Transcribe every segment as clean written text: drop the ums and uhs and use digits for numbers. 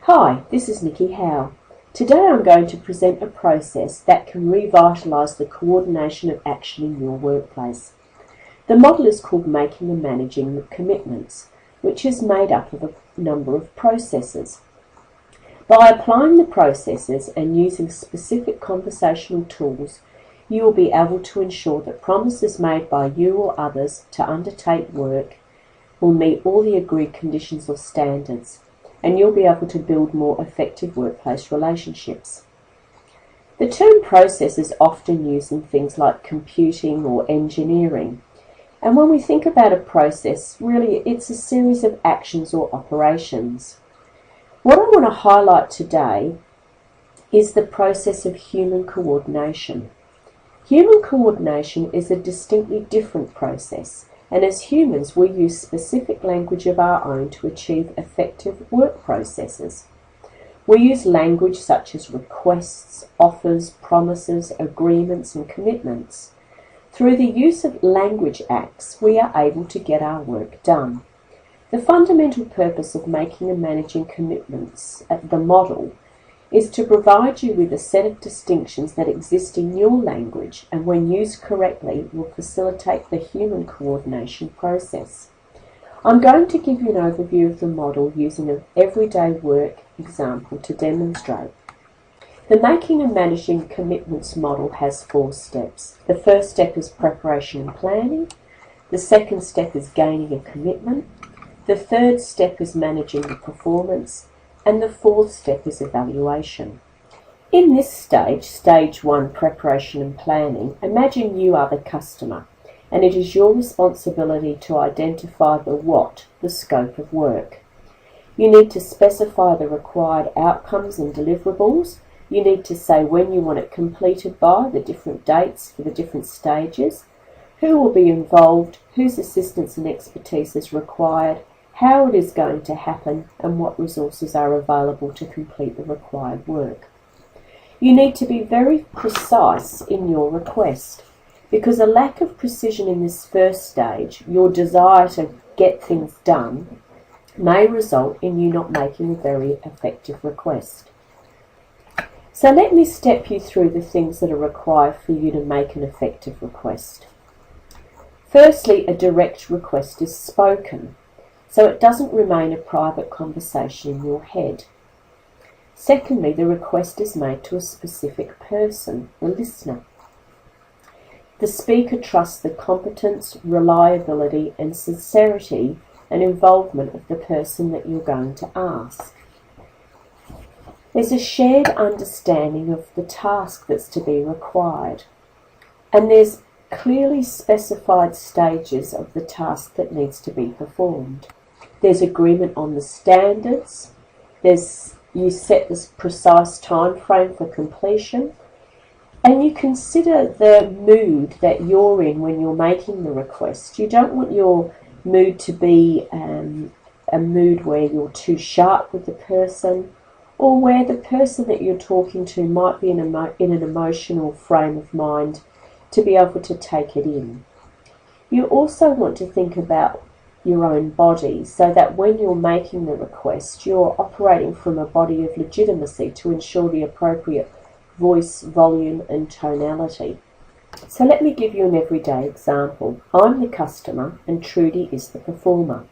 Hi, this is Nikki Howe. Today I'm going to present a process that can revitalise the coordination of action in your workplace. The model is called Making and Managing Commitments, which is made up of a number of processes. By applying the processes and using specific conversational tools, you will be able to ensure that promises made by you or others to undertake work will meet all the agreed conditions or standards, and you'll be able to build more effective workplace relationships. The term process is often used in things like computing or engineering, and when we think about a process, really it's a series of actions or operations. What I want to highlight today is the process of human coordination. Human coordination is a distinctly different process, and as humans we use specific language of our own to achieve effective work processes. We use language such as requests, offers, promises, agreements and commitments. Through the use of language acts, we are able to get our work done. The fundamental purpose of making and managing commitments at the model is to provide you with a set of distinctions that exist in your language and when used correctly will facilitate the human coordination process. I'm going to give you an overview of the model using an everyday work example to demonstrate. The Making and Managing Commitments model has 4 steps. The first step is preparation and planning. The second step is gaining a commitment. The third step is managing the performance. And the fourth step is evaluation. In this stage, stage 1, preparation and planning, imagine you are the customer and it is your responsibility to identify the what, the scope of work. You need to specify the required outcomes and deliverables. You need to say when you want it completed by, the different dates for the different stages, who will be involved, whose assistance and expertise is required, how it is going to happen, and what resources are available to complete the required work. You need to be very precise in your request, because a lack of precision in this first stage, your desire to get things done, may result in you not making a very effective request. So let me step you through the things that are required for you to make an effective request. Firstly, a direct request is spoken, so it doesn't remain a private conversation in your head. Secondly, the request is made to a specific person, the listener. The speaker trusts the competence, reliability and sincerity and involvement of the person that you're going to ask. There's a shared understanding of the task that's to be required, and there's clearly specified stages of the task that needs to be performed. There's agreement on the standards, you set this precise time frame for completion, and you consider the mood that you're in when you're making the request. You don't want your mood to be a mood where you're too sharp with the person, or where the person that you're talking to might be in an emotional frame of mind to be able to take it in. You also want to think about your own body, so that when you're making the request, you're operating from a body of legitimacy to ensure the appropriate voice, volume and tonality. So let me give you an everyday example. I'm the customer and Trudy is the performer.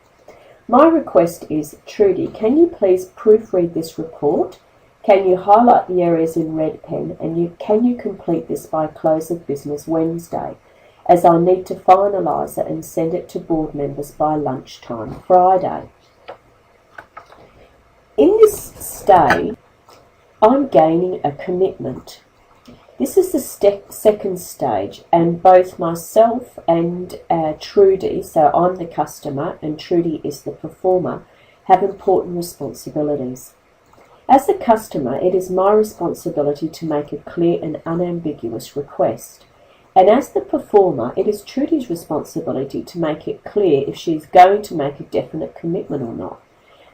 My request is, Trudy, can you please proofread this report? Can you highlight the areas in red pen and can you complete this by close of business Wednesday, as I need to finalise it and send it to board members by lunchtime Friday. In this stage, I'm gaining a commitment. This is the second stage, and both myself and Trudy, so I'm the customer and Trudy is the performer, have important responsibilities. As the customer, it is my responsibility to make a clear and unambiguous request. And as the performer, it is Trudy's responsibility to make it clear if she's going to make a definite commitment or not,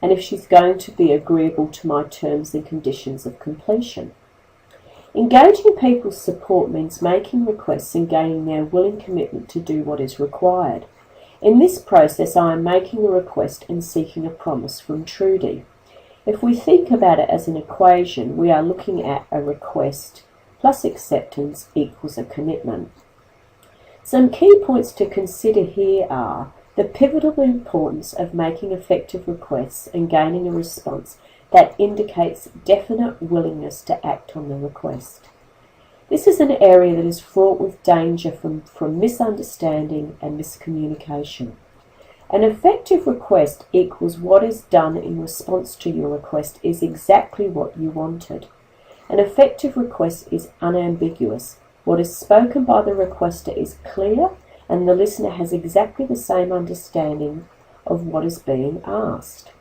and if she's going to be agreeable to my terms and conditions of completion. Engaging people's support means making requests and gaining their willing commitment to do what is required. In this process, I am making a request and seeking a promise from Trudy. If we think about it as an equation, we are looking at a request plus acceptance equals a commitment. Some key points to consider here are the pivotal importance of making effective requests and gaining a response that indicates definite willingness to act on the request. This is an area that is fraught with danger from misunderstanding and miscommunication. An effective request equals what is done in response to your request is exactly what you wanted. An effective request is unambiguous. What is spoken by the requester is clear, and the listener has exactly the same understanding of what is being asked.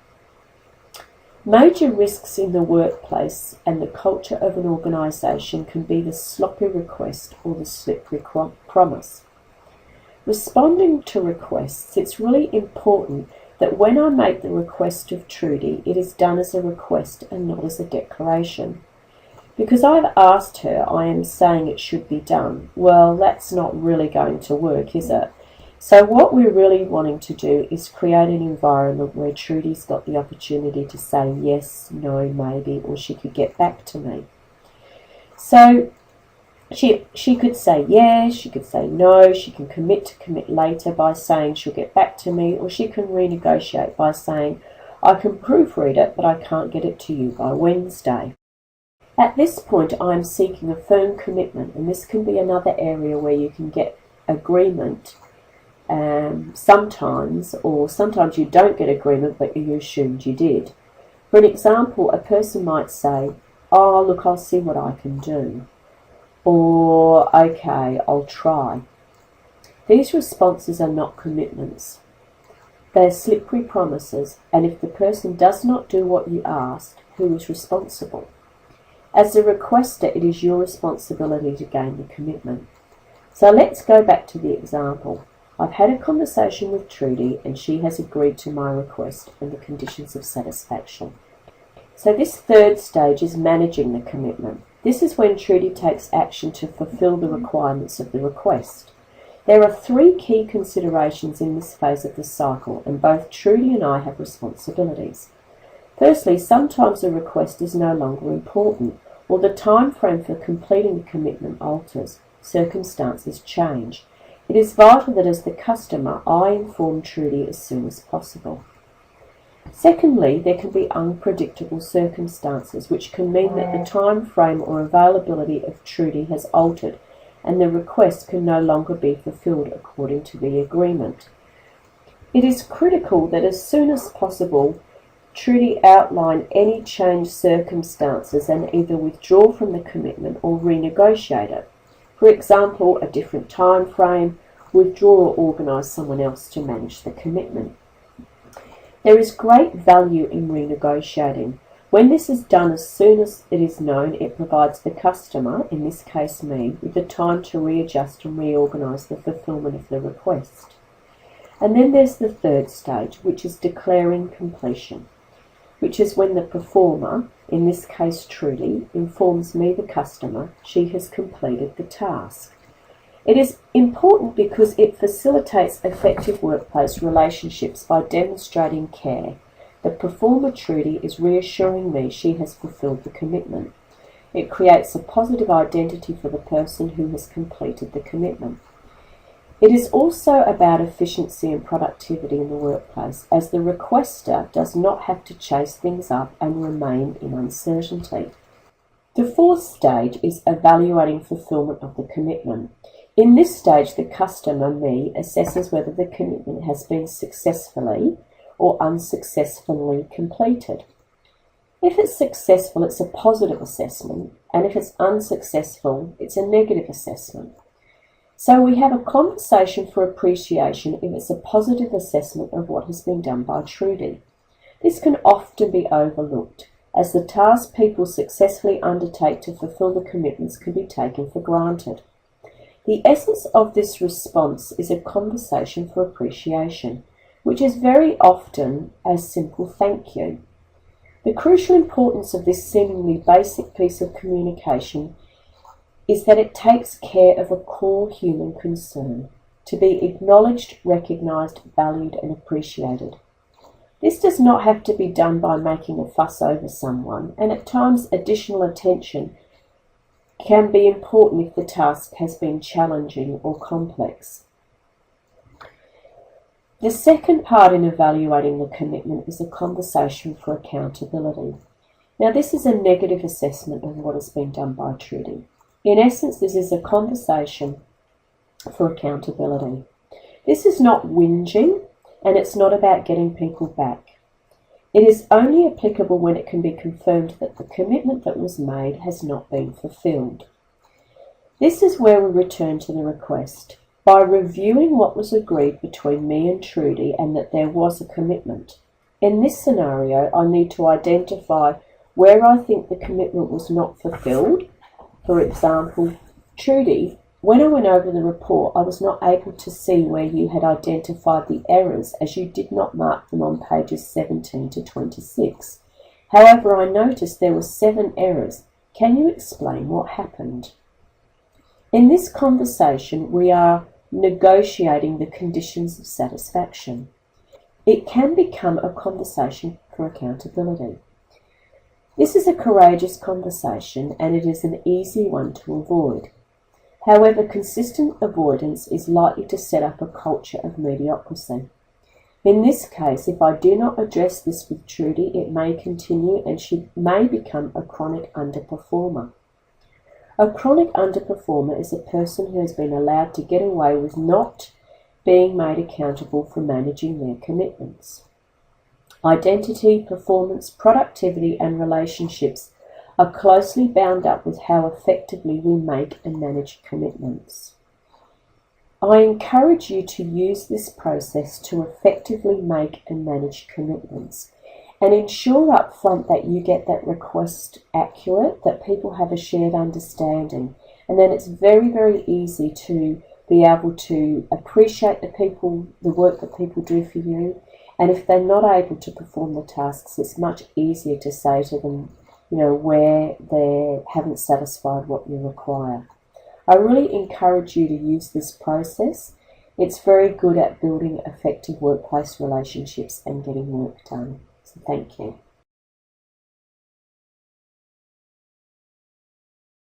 Major risks in the workplace and the culture of an organisation can be the sloppy request or the slippery promise. Responding to requests, it's really important that when I make the request of Trudy, it is done as a request and not as a declaration. Because I've asked her, I am saying it should be done. Well, that's not really going to work, is it? So what we're really wanting to do is create an environment where Trudy's got the opportunity to say yes, no, maybe, or she could get back to me. So she could say yes, she could say no, she can commit later by saying she'll get back to me, or she can renegotiate by saying, I can proofread it, but I can't get it to you by Wednesday. At this point, I'm seeking a firm commitment, and this can be another area where you can get agreement sometimes, or sometimes you don't get agreement, but you assumed you did. For an example, a person might say, oh, look, I'll see what I can do. Or, okay, I'll try. These responses are not commitments. They're slippery promises, and if the person does not do what you asked, who is responsible? As the requester, it is your responsibility to gain the commitment. So let's go back to the example. I've had a conversation with Trudy, and she has agreed to my request and the conditions of satisfaction. So this third stage is managing the commitment. This is when Trudy takes action to fulfill the requirements of the request. There are three key considerations in this phase of the cycle, and both Trudy and I have responsibilities. Firstly, sometimes a request is no longer important, or the time frame for completing the commitment alters. Circumstances change. It is vital that as the customer, I inform Trudy as soon as possible. Secondly, there can be unpredictable circumstances, which can mean that the time frame or availability of Trudy has altered, and the request can no longer be fulfilled according to the agreement. It is critical that as soon as possible, Trudy outline any changed circumstances and either withdraw from the commitment or renegotiate it. For example, a different time frame, withdraw or organise someone else to manage the commitment. There is great value in renegotiating. When this is done as soon as it is known, it provides the customer, in this case me, with the time to readjust and reorganise the fulfilment of the request. And then there's the third stage, which is declaring completion, which is when the performer, in this case Trudy, informs me, the customer, she has completed the task. It is important because it facilitates effective workplace relationships by demonstrating care. The performer, Trudy, is reassuring me she has fulfilled the commitment. It creates a positive identity for the person who has completed the commitment. It is also about efficiency and productivity in the workplace, as the requester does not have to chase things up and remain in uncertainty. The fourth stage is evaluating fulfilment of the commitment. In this stage, the customer, me, assesses whether the commitment has been successfully or unsuccessfully completed. If it's successful, it's a positive assessment, and if it's unsuccessful, it's a negative assessment. So we have a conversation for appreciation if it's a positive assessment of what has been done by Trudy. This can often be overlooked, as the tasks people successfully undertake to fulfill the commitments can be taken for granted. The essence of this response is a conversation for appreciation, which is very often a simple thank you. The crucial importance of this seemingly basic piece of communication is that it takes care of a core human concern, to be acknowledged, recognised, valued and appreciated. This does not have to be done by making a fuss over someone, and at times additional attention can be important if the task has been challenging or complex. The second part in evaluating the commitment is a conversation for accountability. Now, this is a negative assessment of what has been done by Trudy. In essence, this is a conversation for accountability. This is not whinging, and it's not about getting people back. It is only applicable when it can be confirmed that the commitment that was made has not been fulfilled. This is where we return to the request. By reviewing what was agreed between me and Trudy and that there was a commitment. In this scenario, I need to identify where I think the commitment was not fulfilled. For example, Trudy, when I went over the report, I was not able to see where you had identified the errors as you did not mark them on pages 17 to 26. However, I noticed there were 7 errors. Can you explain what happened? In this conversation, we are negotiating the conditions of satisfaction. It can become a conversation for accountability. This is a courageous conversation and it is an easy one to avoid. However, consistent avoidance is likely to set up a culture of mediocrity. In this case, if I do not address this with Trudy, it may continue and she may become a chronic underperformer. A chronic underperformer is a person who has been allowed to get away with not being made accountable for managing their commitments. Identity, performance, productivity, and relationships are closely bound up with how effectively we make and manage commitments. I encourage you to use this process to effectively make and manage commitments. And ensure up front that you get that request accurate, that people have a shared understanding. And then it's very, very easy to be able to appreciate the work that people do for you. And if they're not able to perform the tasks, it's much easier to say to them, where they haven't satisfied what you require. I really encourage you to use this process. It's very good at building effective workplace relationships and getting work done. So thank you.